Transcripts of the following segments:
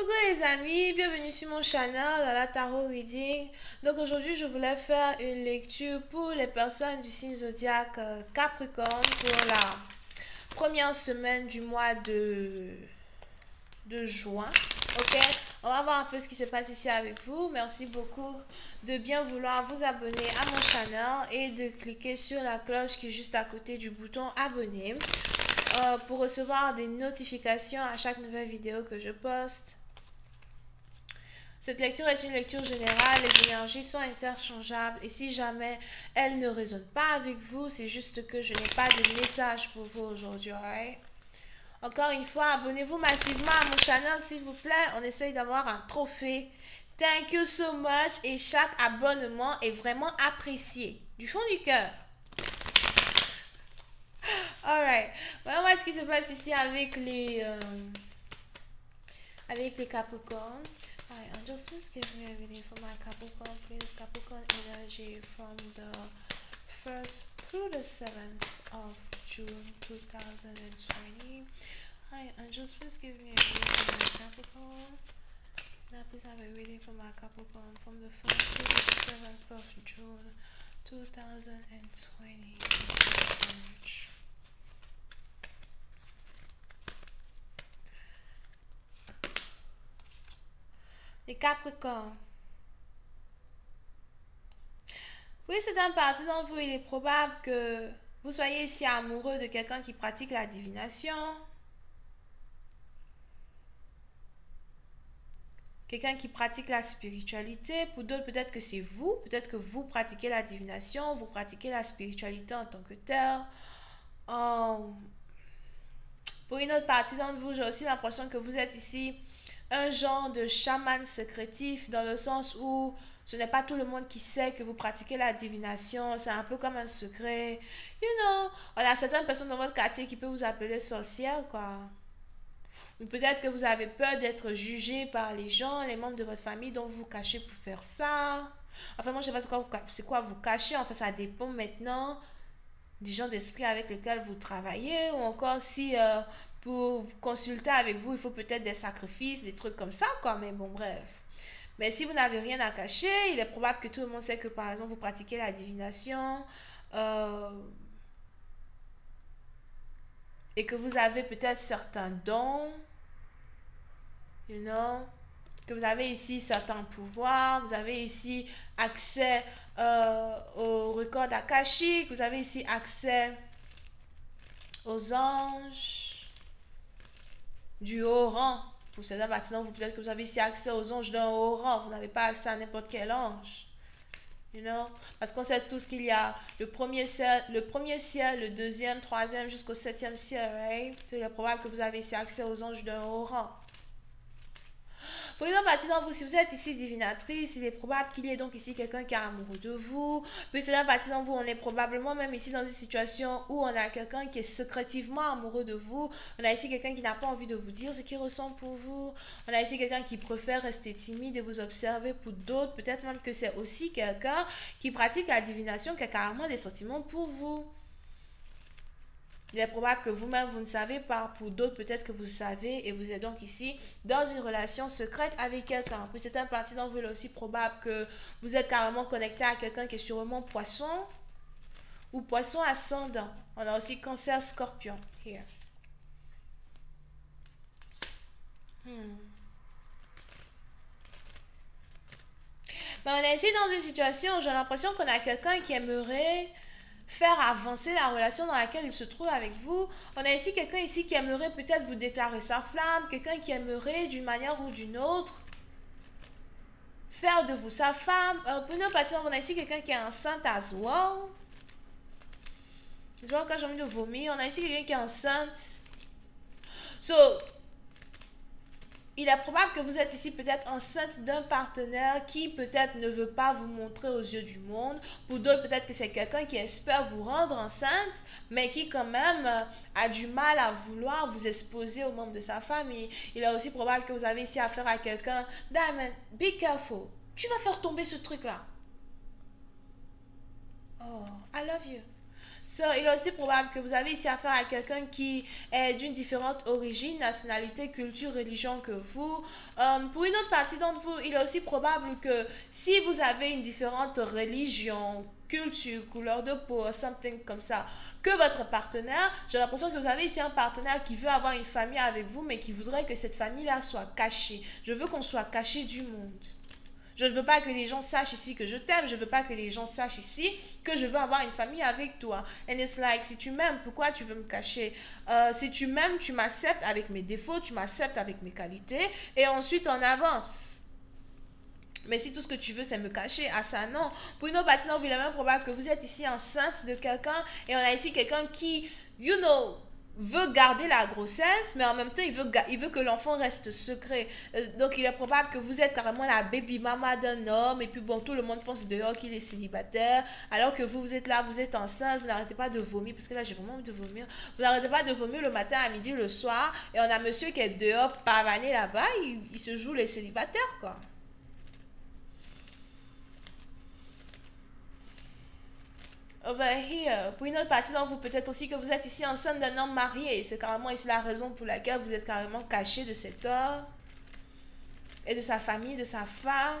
Coucou les amis, bienvenue sur mon channel à la Tarot Reading. Donc aujourd'hui je voulais faire une lecture pour les personnes du signe zodiaque Capricorne pour la première semaine du mois de juin. Ok, on va voir un peu ce qui se passe ici avec vous. Merci beaucoup de bien vouloir vous abonner à mon channel et de cliquer sur la cloche qui est juste à côté du bouton abonner pour recevoir des notifications à chaque nouvelle vidéo que je poste. Cette lecture est une lecture générale, les énergies sont interchangeables et si jamais elles ne résonnent pas avec vous, c'est juste que je n'ai pas de message pour vous aujourd'hui, alright? Encore une fois, abonnez-vous massivement à mon channel s'il vous plaît, on essaye d'avoir un trophée. Thank you so much et chaque abonnement est vraiment apprécié, du fond du cœur. Alright, voilà moi ce qui se passe ici avec les Capricornes. Alright, just please give me a reading for my Capricorn, please. Capricorn energy from the 1st through the 7th of June 2020. Alright, just please give me a reading for my Capricorn. Now please have a reading for my Capricorn from the 1st to the 7th of June 2020. Les Capricornes. Oui, c'est un parti d'entre vous. Il est probable que vous soyez ici amoureux de quelqu'un qui pratique la divination. Quelqu'un qui pratique la spiritualité. Pour d'autres, peut-être que c'est vous. Peut-être que vous pratiquez la divination. Vous pratiquez la spiritualité en tant que tel. Pour une autre partie d'entre vous, j'ai aussi l'impression que vous êtes ici un genre de chaman secrétif dans le sens où ce n'est pas tout le monde qui sait que vous pratiquez la divination. C'est un peu comme un secret. You know, on a certaines personnes dans votre quartier qui peuvent vous appeler sorcière, quoi. Ou peut-être que vous avez peur d'être jugé par les gens, les membres de votre famille, donc vous vous cachez pour faire ça. Enfin, moi, je ne sais pas c'est quoi vous cachez. Enfin, ça dépend maintenant des gens d'esprit avec lesquels vous travaillez ou encore si pour consulter avec vous, il faut peut-être des sacrifices, des trucs comme ça, quoi. Mais bon, bref. Mais si vous n'avez rien à cacher, il est probable que tout le monde sait que, par exemple, vous pratiquez la divination et que vous avez peut-être certains dons, you know, que vous avez ici certains pouvoirs, vous avez ici accès au record akashique, vous avez ici accès aux anges du haut rang. Pour certains bâtiments, peut-être que vous avez ici accès aux anges d'un haut rang, vous n'avez pas accès à n'importe quel ange. You know? Parce qu'on sait tous qu'il y a le premier ciel, le deuxième, troisième jusqu'au septième ciel, right? Il est probable que vous avez ici accès aux anges d'un haut rang. Pour une autre partie d'entre vous, si vous êtes ici divinatrice, il est probable qu'il y ait donc ici quelqu'un qui est amoureux de vous. Puis c'est une partie d'entre vous, on est probablement même ici dans une situation où on a quelqu'un qui est secrètement amoureux de vous. On a ici quelqu'un qui n'a pas envie de vous dire ce qu'il ressent pour vous. On a ici quelqu'un qui préfère rester timide et vous observer. Pour d'autres, peut-être même que c'est aussi quelqu'un qui pratique la divination, qui a carrément des sentiments pour vous. Il est probable que vous-même, vous ne savez pas. Pour d'autres, peut-être que vous savez. Et vous êtes donc ici dans une relation secrète avec quelqu'un. Puis c'est un parti d'entre vous, il est aussi probable que vous êtes carrément connecté à quelqu'un qui est sûrement poisson ou poisson ascendant. On a aussi cancer, scorpion. Here. Mais on est ici dans une situation où j'ai l'impression qu'on a quelqu'un qui aimerait faire avancer la relation dans laquelle il se trouve avec vous. On a ici quelqu'un ici qui aimerait peut-être vous déclarer sa flamme, quelqu'un qui aimerait d'une manière ou d'une autre faire de vous sa femme. Pour une autre partie, on a ici quelqu'un qui est enceinte as well. C'est pas quand j'ai envie de vomir. On a ici quelqu'un qui est enceinte. So, il est probable que vous êtes ici peut-être enceinte d'un partenaire qui peut-être ne veut pas vous montrer aux yeux du monde. Pour d'autres, peut-être que c'est quelqu'un qui espère vous rendre enceinte, mais qui quand même a du mal à vouloir vous exposer aux membres de sa famille. Il est aussi probable que vous avez ici affaire à quelqu'un. Diamond, be careful. Tu vas faire tomber ce truc-là. Oh, I love you. So, il est aussi probable que vous avez ici affaire à quelqu'un qui est d'une différente origine, nationalité, culture, religion que vous. Pour une autre partie d'entre vous, il est aussi probable que si vous avez une différente religion, culture, couleur de peau, something comme ça, que votre partenaire, j'ai l'impression que vous avez ici un partenaire qui veut avoir une famille avec vous, mais qui voudrait que cette famille-là soit cachée. Je veux qu'on soit caché du monde. Je ne veux pas que les gens sachent ici que je t'aime. Je ne veux pas que les gens sachent ici que je veux avoir une famille avec toi. And it's like, si tu m'aimes, pourquoi tu veux me cacher? Si tu m'aimes, tu m'acceptes avec mes défauts, tu m'acceptes avec mes qualités, et ensuite on avance. Mais si tout ce que tu veux, c'est me cacher, ah ça non. Pour une autre partie, non, il est même probable que vous êtes ici enceinte de quelqu'un, et on a ici quelqu'un qui, veut garder la grossesse, mais en même temps, il veut que l'enfant reste secret. Donc, il est probable que vous êtes carrément la baby mama d'un homme, et puis bon, tout le monde pense dehors qu'il est célibataire, alors que vous êtes là, vous êtes enceinte, vous n'arrêtez pas de vomir, parce que là, j'ai vraiment envie de vomir. Vous n'arrêtez pas de vomir le matin, à midi, le soir, et on a monsieur qui est dehors, pavané là-bas, il se joue les célibataires, quoi. Over here. Pour une autre partie d'entre vous, peut-être aussi que vous êtes ici enceinte d'un homme marié. C'est carrément ici la raison pour laquelle vous êtes carrément caché de cet homme et de sa famille, de sa femme.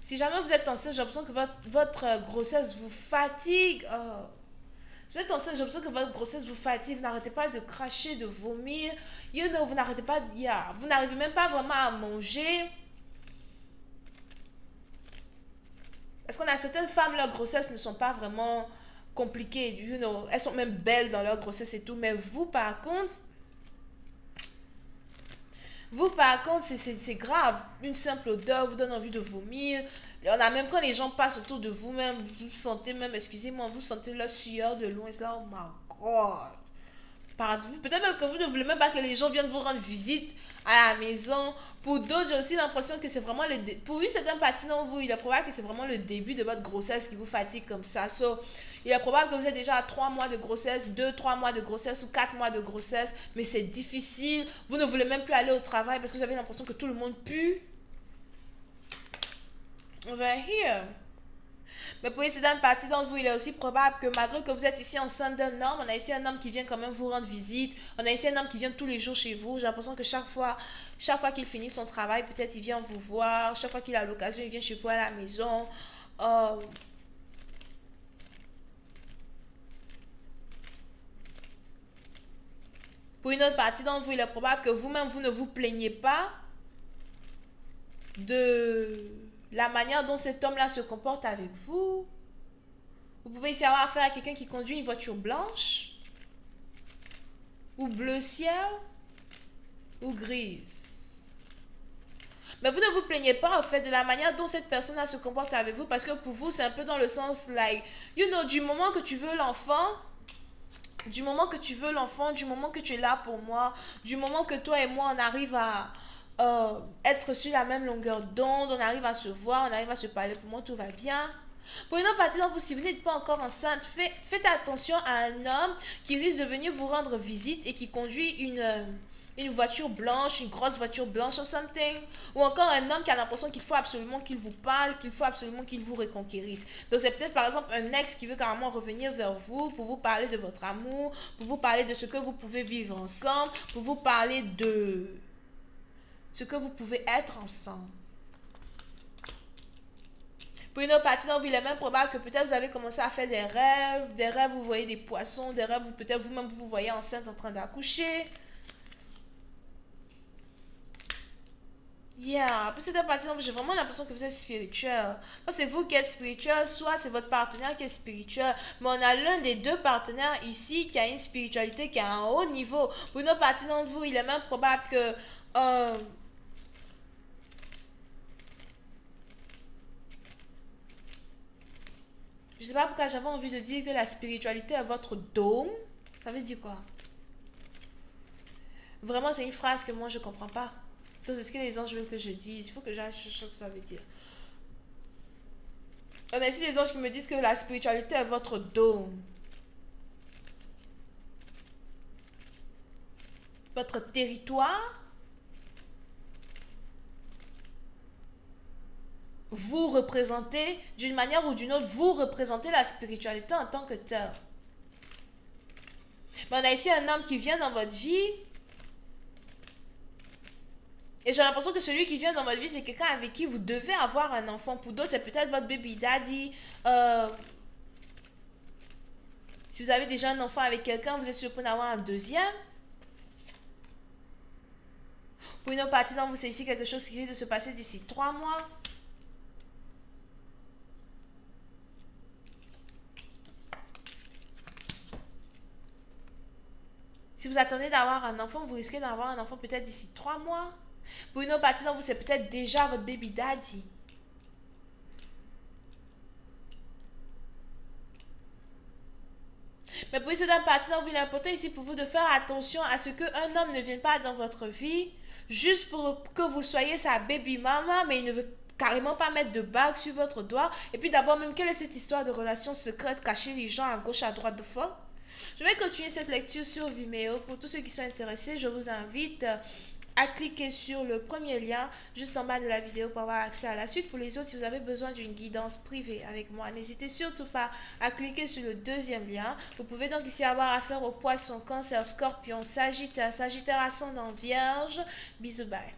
Si jamais vous êtes enceinte, j'ai l'impression que votre grossesse vous fatigue. Oh. Vous êtes enceinte, j'ai l'impression que votre grossesse vous fatigue. Vous n'arrêtez pas de cracher, de vomir. Vous n'arrêtez pas. Vous n'arrivez même pas vraiment à manger. Parce qu'on a certaines femmes, leurs grossesses ne sont pas vraiment compliquées. Elles sont même belles dans leur grossesse et tout. Mais vous, par contre, c'est grave. Une simple odeur vous donne envie de vomir. On a même quand les gens passent autour de vous-même, vous sentez même, excusez-moi, vous sentez leur sueur de loin. C'est oh my God. Peut-être même que vous ne voulez même pas que les gens viennent vous rendre visite à la maison. Pour d'autres, j'ai aussi l'impression que c'est vraiment pour une certaine partie d'entre vous, il est probable que c'est vraiment le début de votre grossesse qui vous fatigue comme ça. So, il est probable que vous êtes déjà à 3 mois de grossesse, 2-3 mois de grossesse ou 4 mois de grossesse, mais c'est difficile. Vous ne voulez même plus aller au travail parce que vous avez l'impression que tout le monde pue. Over here. Mais pour une certaine partie d'entre vous, il est aussi probable que malgré que vous êtes ici enceinte d'un homme, on a ici un homme qui vient quand même vous rendre visite. On a ici un homme qui vient tous les jours chez vous. J'ai l'impression que chaque fois qu'il finit son travail, peut-être il vient vous voir. Chaque fois qu'il a l'occasion, il vient chez vous à la maison. Pour une autre partie d'entre vous, il est probable que vous-même, vous ne vous plaignez pas de la manière dont cet homme-là se comporte avec vous. Vous pouvez ici avoir affaire à quelqu'un qui conduit une voiture blanche, ou bleu ciel, ou grise. Mais vous ne vous plaignez pas, en fait, de la manière dont cette personne-là se comporte avec vous, parce que pour vous, c'est un peu dans le sens, like, du moment que tu veux l'enfant, du moment que tu es là pour moi, du moment que toi et moi, on arrive à être sur la même longueur d'onde, on arrive à se voir, on arrive à se parler, pour moi, tout va bien. Pour une autre partie d'entre vous, si vous n'êtes pas encore enceinte, faites attention à un homme qui risque de venir vous rendre visite et qui conduit une voiture blanche, une grosse voiture blanche ou something. Ou encore un homme qui a l'impression qu'il faut absolument qu'il vous parle, qu'il faut absolument qu'il vous reconquérisse. Donc c'est peut-être par exemple un ex qui veut carrément revenir vers vous pour vous parler de votre amour, pour vous parler de ce que vous pouvez vivre ensemble, pour vous parler de ce que vous pouvez être ensemble. Pour une autre partie d'entre vous, il est même probable que peut-être vous avez commencé à faire des rêves, vous voyez des poissons, des rêves, peut-être vous-même vous voyez enceinte en train d'accoucher. Yeah, pour cette partie d'entre vous, j'ai vraiment l'impression que vous êtes spirituel. Soit c'est vous qui êtes spirituel, soit c'est votre partenaire qui est spirituel. Mais on a l'un des deux partenaires ici qui a une spiritualité qui est à un haut niveau. Pour une autre partie d'entre vous, il est même probable que je sais pas pourquoi j'avais envie de dire que la spiritualité est votre dôme. Ça veut dire quoi? Vraiment, c'est une phrase que moi, je comprends pas. Donc, c'est ce que les anges veulent que je dise. Il faut que j'aille chercher ce que ça veut dire. On a ici des anges qui me disent que la spiritualité est votre dôme. Votre territoire. Vous représentez, d'une manière ou d'une autre, vous représentez la spiritualité en tant que telle. Mais on a ici un homme qui vient dans votre vie. Et j'ai l'impression que celui qui vient dans votre vie, c'est quelqu'un avec qui vous devez avoir un enfant. Pour d'autres, c'est peut-être votre baby daddy. Si vous avez déjà un enfant avec quelqu'un, vous êtes sûr pour en avoir un deuxième. Pour une autre partie d'entre vous, c'est ici quelque chose qui risque de se passer d'ici 3 mois. Si vous attendez d'avoir un enfant, vous risquez d'avoir un enfant peut-être d'ici 3 mois. Pour une autre partie d'entre vous, c'est peut-être déjà votre baby daddy. Mais pour une autre partie d'entre vous, il est important ici pour vous de faire attention à ce qu'un homme ne vienne pas dans votre vie juste pour que vous soyez sa baby mama, mais il ne veut carrément pas mettre de bague sur votre doigt. Et puis d'abord même, quelle est cette histoire de relation secrète cachée les gens à gauche, à droite de fort? Je vais continuer cette lecture sur Vimeo. Pour tous ceux qui sont intéressés, je vous invite à cliquer sur le premier lien juste en bas de la vidéo pour avoir accès à la suite. Pour les autres, si vous avez besoin d'une guidance privée avec moi, n'hésitez surtout pas à cliquer sur le deuxième lien. Vous pouvez donc ici avoir affaire aux poissons, cancer, scorpion, sagittaire, sagittaire ascendant, vierge. Bisous, bye.